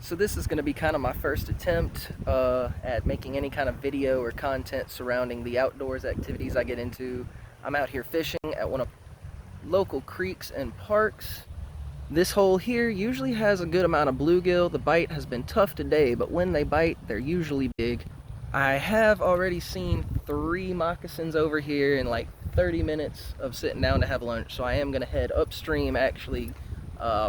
So this is going to be kind of my first attempt at making any kind of video or content surrounding the outdoors activities I get into. I'm out here fishing at one of local creeks and parks. This hole here usually has a good amount of bluegill. The bite has been tough today, but when they bite, they're usually big. I have already seen 3 moccasins over here in like 30 minutes of sitting down to have lunch, so I am going to head upstream. Actually,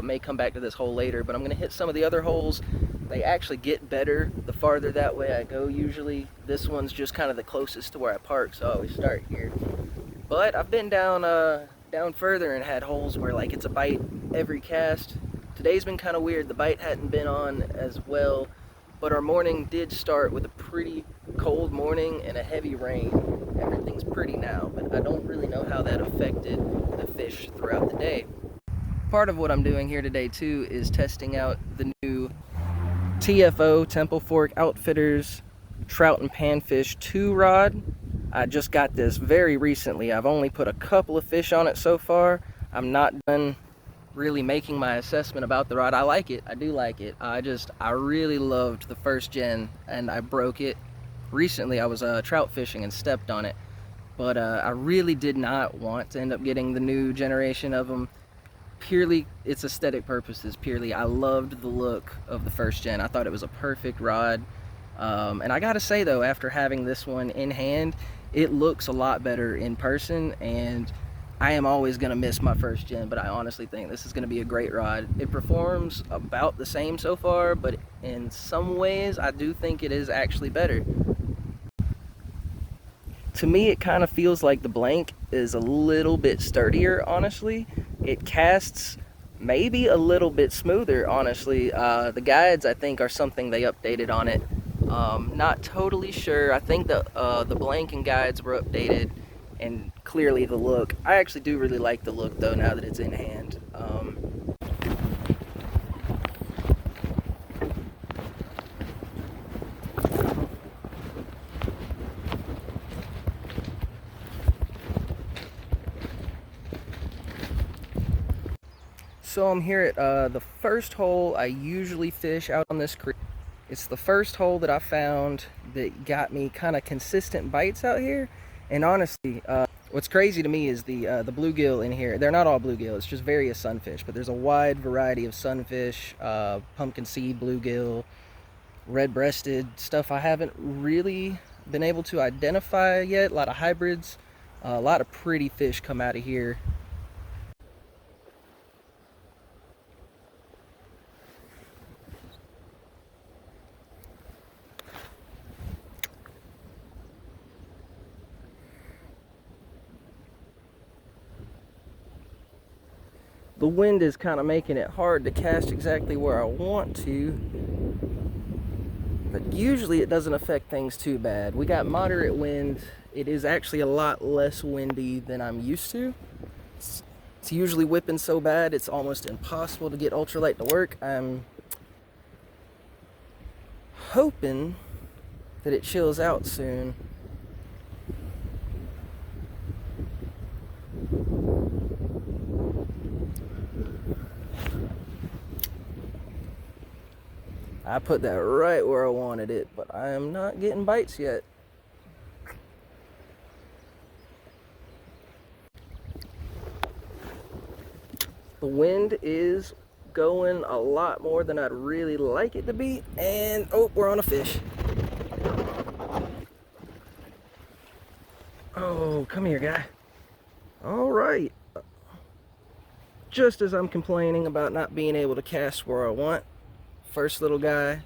may come back to this hole later, but I'm going to hit some of the other holes. They actually get better the farther that way I go usually. This one's just kind of the closest to where I park, so I always start here. But I've been down further and had holes where like it's a bite every cast. Today's been kind of weird. The bite hadn't been on as well, but our morning did start with a pretty cold morning and a heavy rain. Everything's pretty now, but I don't really know how that affected the fish throughout the day. Part of what I'm doing here today too is testing out the new TFO Temple Fork Outfitters Trout-Panfish II rod. I just got this very recently. I've only put a couple of fish on it so far. I'm not done really making my assessment about the rod. I like it. I do like it. I really loved the first gen, and I broke it recently. I was trout fishing and stepped on it, but I really did not want to end up getting the new generation of them. Purely, it's aesthetic purposes. Purely, I loved the look of the first gen. I thought it was a perfect rod. And I gotta say though, after having this one in hand, it looks a lot better in person, and I am always gonna miss my first gen, but I honestly think this is gonna be a great rod. It performs about the same so far, but in some ways, I do think it is actually better. To me, it kind of feels like the blank is a little bit sturdier, honestly. It casts maybe a little bit smoother, honestly. The guides, I think, are something they updated on it. Not totally sure. I think the blank and guides were updated, and clearly the look. I actually do really like the look, though, now that it's in hand. So I'm here at the first hole I usually fish out on this creek. It's the first hole that I found that got me kind of consistent bites out here. And honestly, what's crazy to me is the bluegill in here. They're not all bluegill, it's just various sunfish, but there's a wide variety of sunfish, pumpkin seed bluegill, red-breasted, stuff I haven't really been able to identify yet. A lot of hybrids, a lot of pretty fish come out of here. The wind is kind of making it hard to cast exactly where I want to, but usually it doesn't affect things too bad. We got moderate wind. It is actually a lot less windy than I'm used to. It's usually whipping so bad it's almost impossible to get ultralight to work. I'm hoping that it chills out soon. I put that right where I wanted it, but I am not getting bites yet. The wind is going a lot more than I'd really like it to be, and oh, we're on a fish. Oh, come here, guy. All right. Just as I'm complaining about not being able to cast where I want, first little guy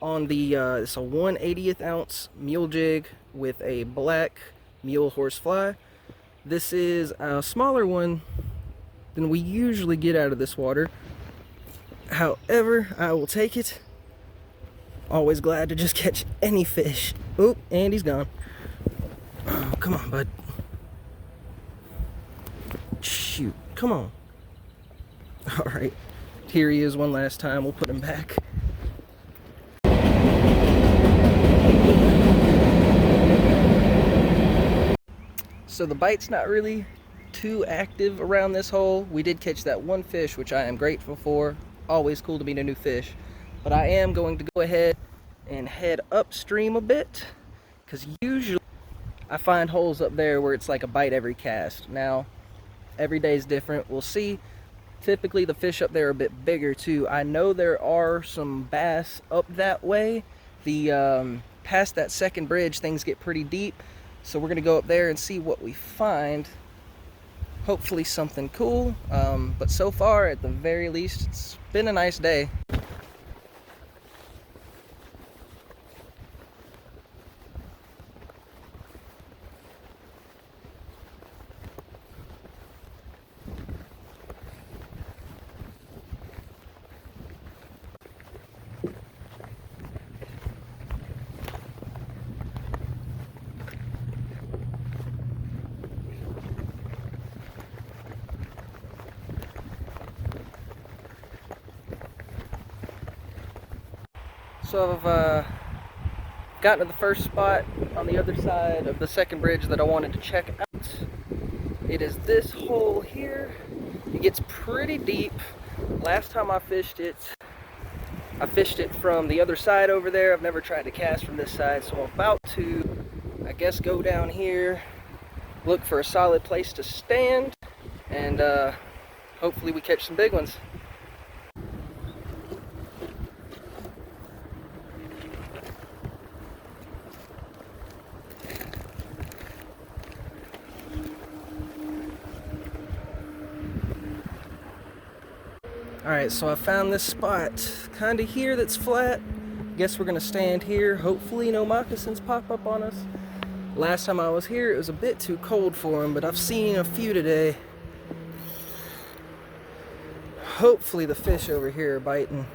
on the it's a 1/80th ounce mule jig with a black mule horse fly. This is a smaller one than we usually get out of this water. However, I will take it. Always glad to just catch any fish. Oop, and he's gone. Oh, come on, bud. Shoot, come on. All right. Here he is one last time. We'll put him back. So the bite's not really too active around this hole. We did catch that one fish, which I am grateful for. Always cool to meet a new fish. but I am going to go ahead and head upstream a bit, because usually I find holes up there where it's like a bite every cast. Now, every day is different. We'll see. Typically the fish up there are a bit bigger too. I know there are some bass up that way. The past that second bridge, things get pretty deep, so we're gonna go up there and see what we find. Hopefully something cool, but so far, at the very least, it's been a nice day. So I've gotten to the first spot on the other side of the second bridge that I wanted to check out. It is this hole here. It gets pretty deep. Last time I fished it from the other side over there. I've never tried to cast from this side, so I'm about to, I guess, go down here, look for a solid place to stand, and hopefully we catch some big ones. Alright, so I found this spot kind of here that's flat. Guess we're gonna stand here. Hopefully no moccasins pop up on us. Last time I was here, it was a bit too cold for them, but I've seen a few today. Hopefully the fish over here are biting.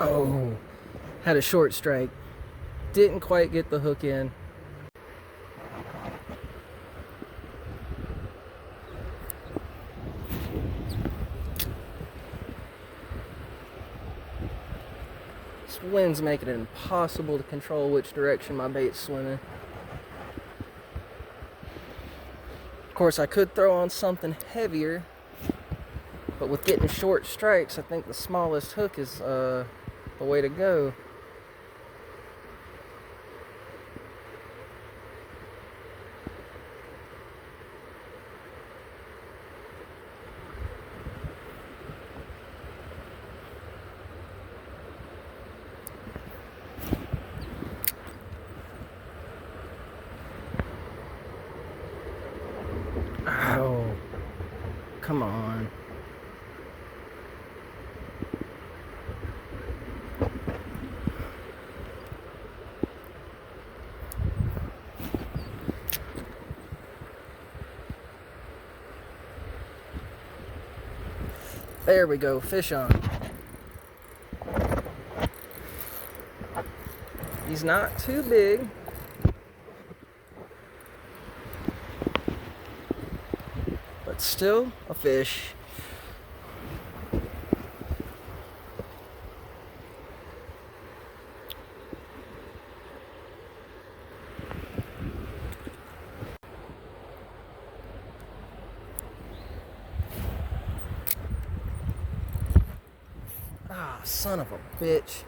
Oh, had a short strike. Didn't quite get the hook in. This wind's making it impossible to control which direction my bait's swimming. Of course, I could throw on something heavier, but with getting short strikes, I think the smallest hook is the way to go. Ow. Come on. There we go, fish on. He's not too big. But still a fish. Ah, son of a bitch.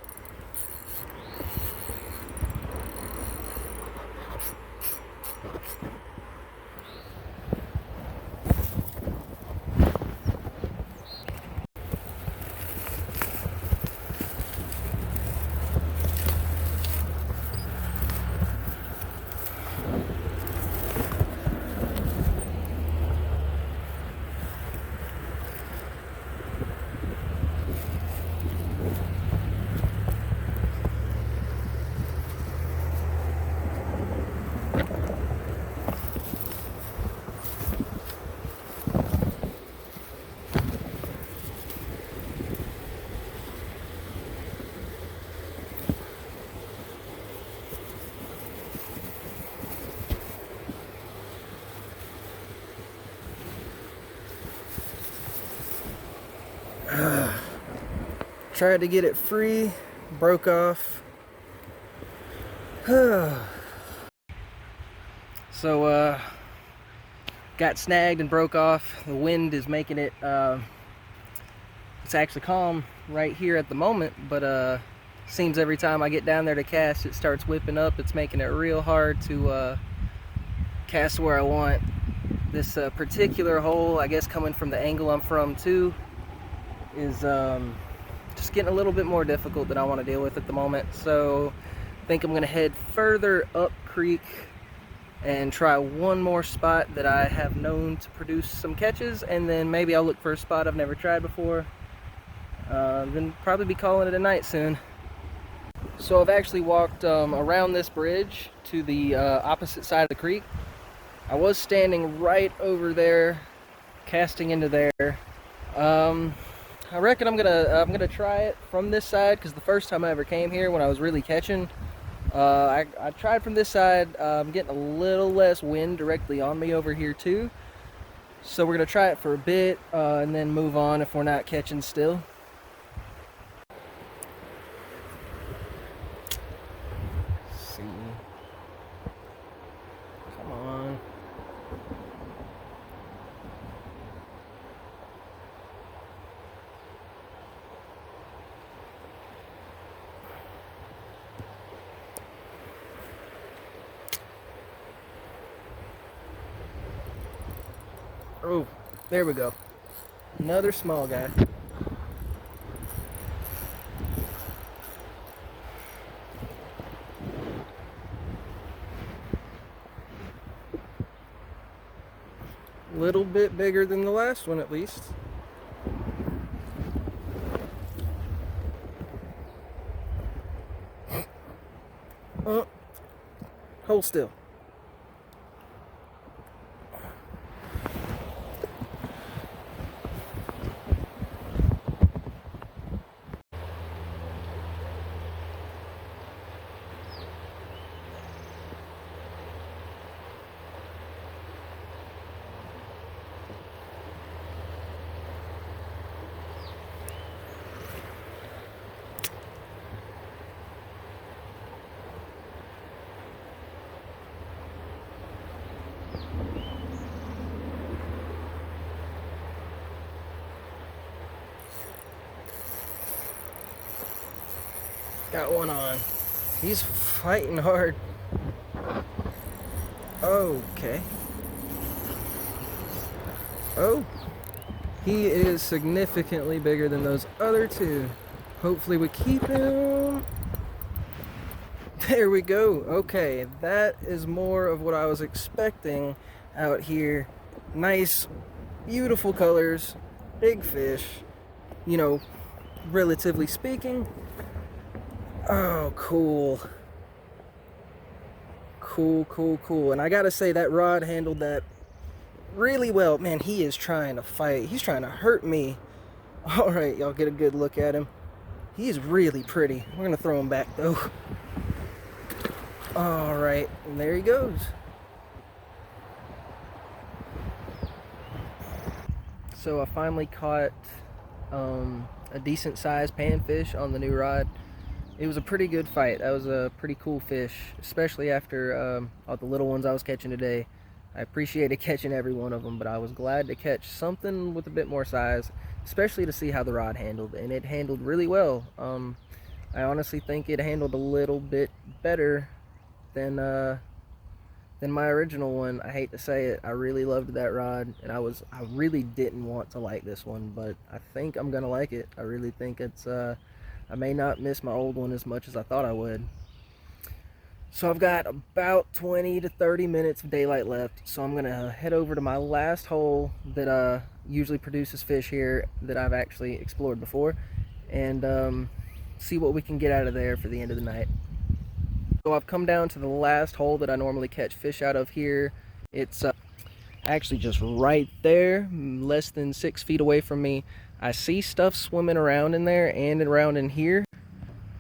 Tried to get it free, broke off. So got snagged and broke off. The wind is making it, it's actually calm right here at the moment, but seems every time I get down there to cast, it starts whipping up. It's making it real hard to cast where I want. This particular hole, I guess coming from the angle I'm from too, is just getting a little bit more difficult than I want to deal with at the moment. So I think I'm going to head further up creek and try one more spot that I have known to produce some catches, and then maybe I'll look for a spot I've never tried before. Then probably be calling it a night soon. So I've actually walked around this bridge to the opposite side of the creek. I was standing right over there, casting into there. I reckon I'm gonna try it from this side, because the first time I ever came here, when I was really catching, I tried from this side. I'm getting a little less wind directly on me over here too. So we're gonna try it for a bit and then move on if we're not catching still. Let's see. Come on. Oh, there we go. Another small guy. A little bit bigger than the last one, at least. Hold still. Got one on. He's fighting hard. Okay. Oh, he is significantly bigger than those other two. Hopefully we keep him. There we go. Okay, that is more of what I was expecting out here. Nice, beautiful colors, big fish, you know, relatively speaking. Oh, cool. Cool. And I gotta say, that rod handled that really well. Man, he is trying to fight. He's trying to hurt me. All right, y'all get a good look at him. He's really pretty. We're gonna throw him back though. All right, and there he goes. So I finally caught a decent sized panfish on the new rod. It was a pretty good fight. That was a pretty cool fish, especially after all the little ones I was catching today. I appreciated catching every one of them, but I was glad to catch something with a bit more size, especially to see how the rod handled, and it handled really well. I honestly think it handled a little bit better than my original one. I hate to say it, I really loved that rod, and I really didn't want to like this one, but I think I'm gonna like it. I really think it's I may not miss my old one as much as I thought I would. So I've got about 20 to 30 minutes of daylight left, so I'm gonna head over to my last hole that usually produces fish here that I've actually explored before, and see what we can get out of there for the end of the night. So I've come down to the last hole that I normally catch fish out of here. It's actually just right there, less than 6 feet away from me. I see stuff swimming around in there and around in here.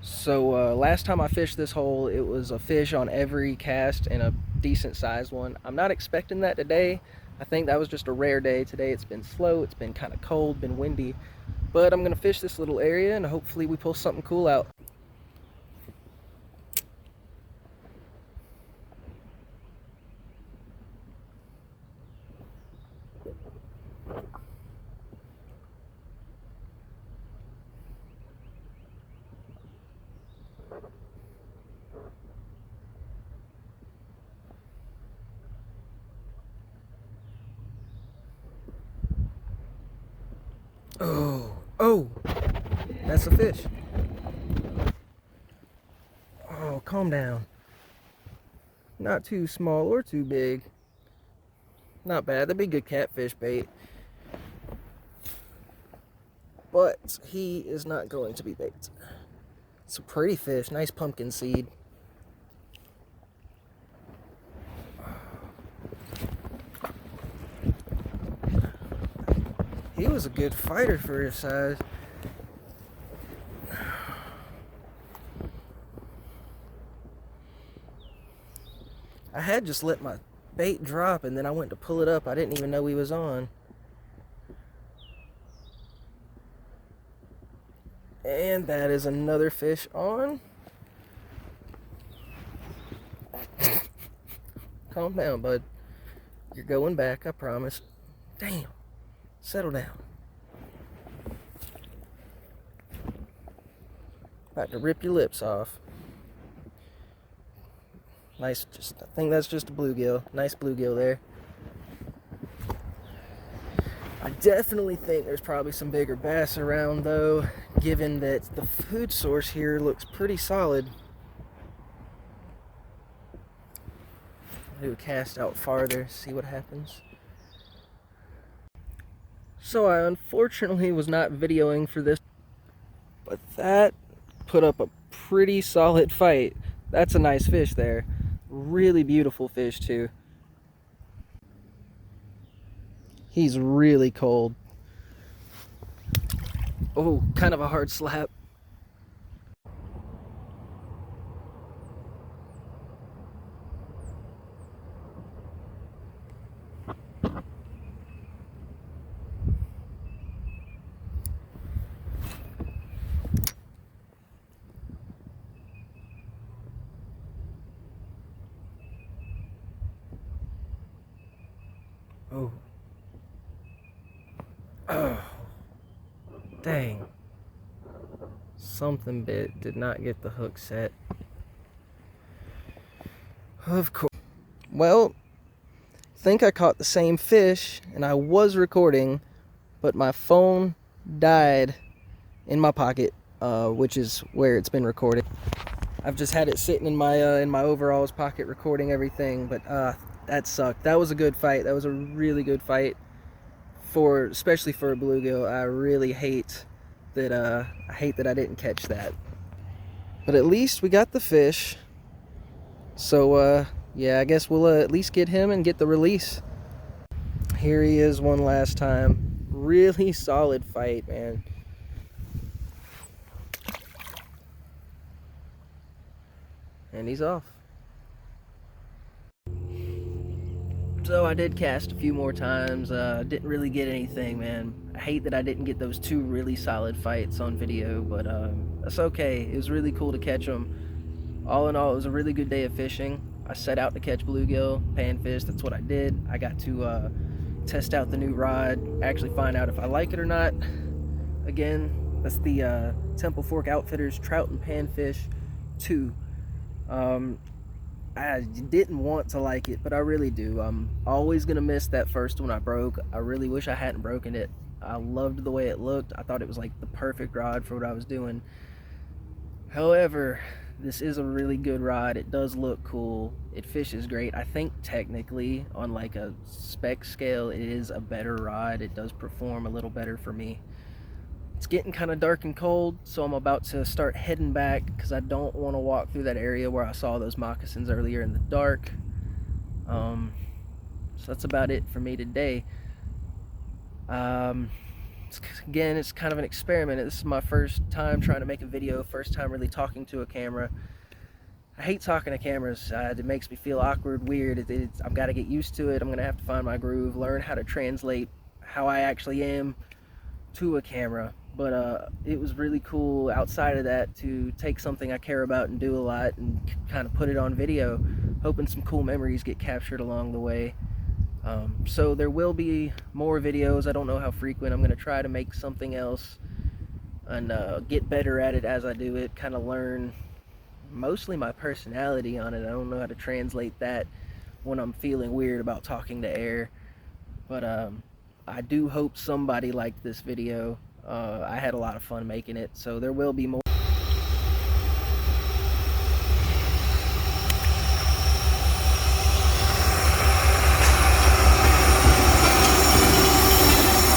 So last time I fished this hole, it was a fish on every cast and a decent sized one. I'm not expecting that today. I think that was just a rare day. Today it's been slow, it's been kind of cold, been windy. But I'm gonna fish this little area and hopefully we pull something cool out. Oh, that's a fish. Oh, calm down. Not too small or too big. Not bad. That'd be good catfish bait. But he is not going to be bait. It's a pretty fish. Nice pumpkin seed. He was a good fighter for his size. I had just let my bait drop and then I went to pull it up. I didn't even know he was on. And that is another fish on. Calm down, bud. You're going back, I promise. Damn. Settle down. About to rip your lips off. Nice, I think that's just a bluegill. Nice bluegill there. I definitely think there's probably some bigger bass around though, given that the food source here looks pretty solid. Do a cast out farther, see what happens. So I unfortunately was not videoing for this, but that put up a pretty solid fight. That's a nice fish there. Really beautiful fish too. He's really cold. Oh, kind of a hard slap. Oh. Oh. Dang. Something bit. Did not get the hook set. Of course. Well, I think I caught the same fish and I was recording, but my phone died in my pocket, which is where it's been recorded. I've just had it sitting in my overalls pocket recording everything, but that sucked. That was a good fight. That was a really good fight, especially for a bluegill. I really hate that I didn't catch that. But at least we got the fish. So yeah, I guess we'll at least get him and get the release. Here he is one last time. Really solid fight, man. And he's off. So I did cast a few more times. Didn't really get anything, man. I hate that I didn't get those two really solid fights on video, but that's okay. It was really cool to catch them. All in all, it was a really good day of fishing. I set out to catch bluegill, panfish. That's what I did. I got to test out the new rod, actually find out if I like it or not. Again, that's the Temple Fork Outfitters Trout-Panfish II. I didn't want to like it, but I really do. I'm always gonna miss that first one I broke. I really wish I hadn't broken it. I loved the way it looked. I thought it was like the perfect rod for what I was doing. However, this is a really good rod. It does look cool. It fishes great. I think technically on like a spec scale it is a better rod. It does perform a little better for me. It's getting kind of dark and cold, so I'm about to start heading back because I don't want to walk through that area where I saw those moccasins earlier in the dark. So that's about it for me today. Again, it's kind of an experiment. This is my first time trying to make a video, first time really talking to a camera. I hate talking to cameras. It makes me feel awkward, weird. I've got to get used to it. I'm going to have to find my groove, learn how to translate how I actually am to a camera. But it was really cool outside of that to take something I care about and do a lot and kind of put it on video, hoping some cool memories get captured along the way. So there will be more videos. I don't know how frequent. I'm going to try to make something else and get better at it as I do it, kind of learn mostly my personality on it. I don't know how to translate that when I'm feeling weird about talking to air. But I do hope somebody liked this video. I had a lot of fun making it, so there will be more.